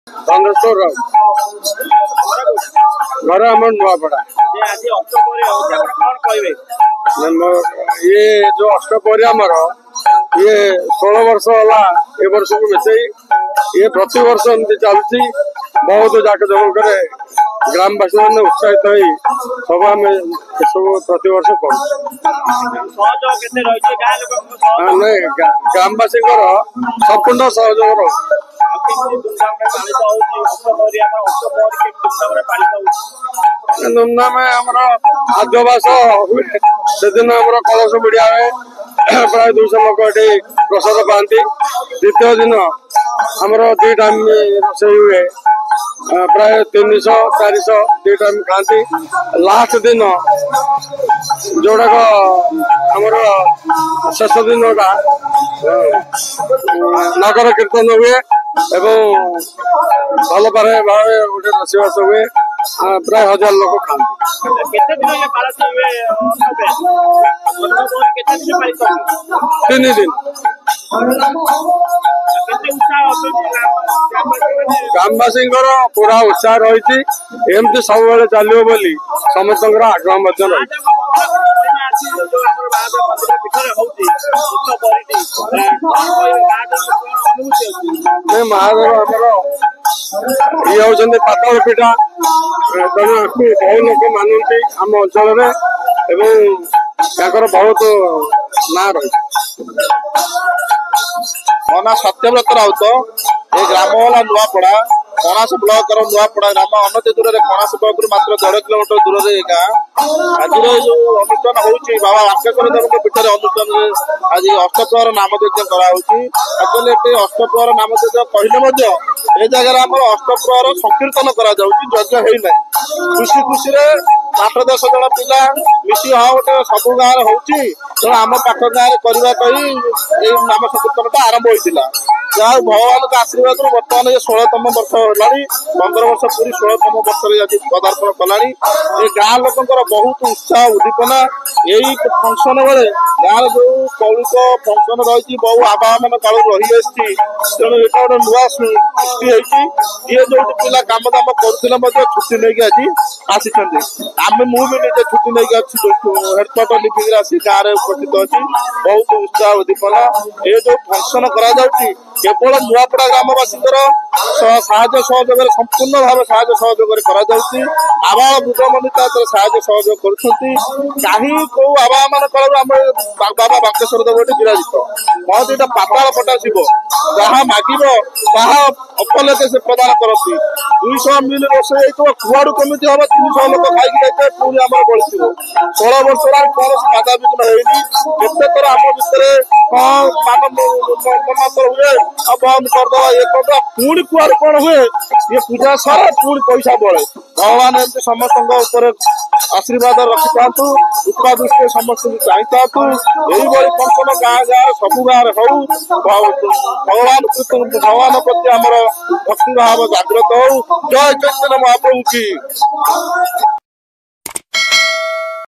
चंद्रेश्वर घर आम नुआपड़ा ये जो अष्टपहरी आमर ये 16 वर्ष है ए वर्ष को मिसई ये प्रति वर्ष एमती चलती बहुत जाक जमक ग्रामवासी मैंने उत्साहित हो सब आम सब प्रति वर्ष करूँ ग्रामवासी संपूर्ण सहयोग धूमधाम आमर आद्यवास हुए से दिन आम कलश बुढ़िया हुए प्राय 200 लोक ये प्रसाद पाती द्वितीय दिन आमर 2 टाइम रोषे हुए प्राय 300-400 2 टाइम खाती लास्ट दिन जोड़ाक आमर शेष दिन नगर कीर्तन हुए एवं भल पारे भाव गोटे रोषेबास हुए प्राय 1000 लोक खाती 3 दिन ग्रामवासी पूरा उत्साह रही एमती सब चलो बोली समस्त आग्रह रही महादेव आमर ये होती पाताल पीठा तेणु बहु लोक मानती आम अंचल बहुत ना रही मो ना सत्यव्रत राउत ये ग्राम वाला नुआपड़ा कणास ब्लॉक नुआपड़ा ग्राम अनति दूर में कणास ब्लॉक मात्र 1.5 किलोमीटर दूर गाँ आज जो अनुष्ठान होती बाबा वाक्येश्वर देव पीठ अनुष्ठान आज अष्टप्रहर नामयज्ञ कर अष्टप्रहर नामयज्ञ कहले ए जगह आम अष्टप्रहर संकीर्तन कर खुशी खुशी 8-10 जन पिला मिसी हाँ गोटे सब गाँव हो आम पाख गाँव करने नाम संकीर्तन आरंभ होता जहाँ भगवान का आशीर्वाद बर्तमान ये 16तम वर्ष है 15 वर्ष पूरी 16तम वर्ष पदार्पण कला गाँ लोक बहुत उत्साह उद्दीपना यही फंक्शन बेले गाँव जो कौलिक फंक्शन रही बहु आबा मान काल रही तेणु ये गोटे नुआ सृष्टि होती ये जो पिला काम दाम करुले छुट्टी नहीं आज आसी आम मुझे निजे छुट्टी नहीं हेडक्वार्टर लिपिंग आसी गाँव में उपस्थित अच्छी बहुत उत्साह उद्दीपना ये जो फंक्शन करा केवल नुआपड़ा ग्रामवासी साहाय्य सहयोग संपूर्ण भाव साहाय्य सहयोग आबाल वृद्ध मनिता साहाय्य सहयोग कहीं कौ आबा मान बाबा बांकेश्वर देव विराजित बहुत यहाँ पाताल पटा शिव जहाँ मागिब ताहा अपलेके से प्रदान करती 200 मिल रोषे कुआड़ू कमी हम 300 लोक खाई पुणी आम बढ़ी 16 वर्ष कौन बाधा विघ्न होनी केत आम भितर मनातर हुए बंद करदे ये करदे पुणी कुआड़ कौन हुए ये पूजा सारा पुणी पैसा बढ़े भगवान एमती समस्त आशीर्वाद रखी था उत्पा दृष्टि समस्त चाही था यही फंक्शन गाँ गाँव सब गाँव हो भगवान प्रति आमर भक्ति भाव जागृत हो जय चैतन्य महाप्रभु की।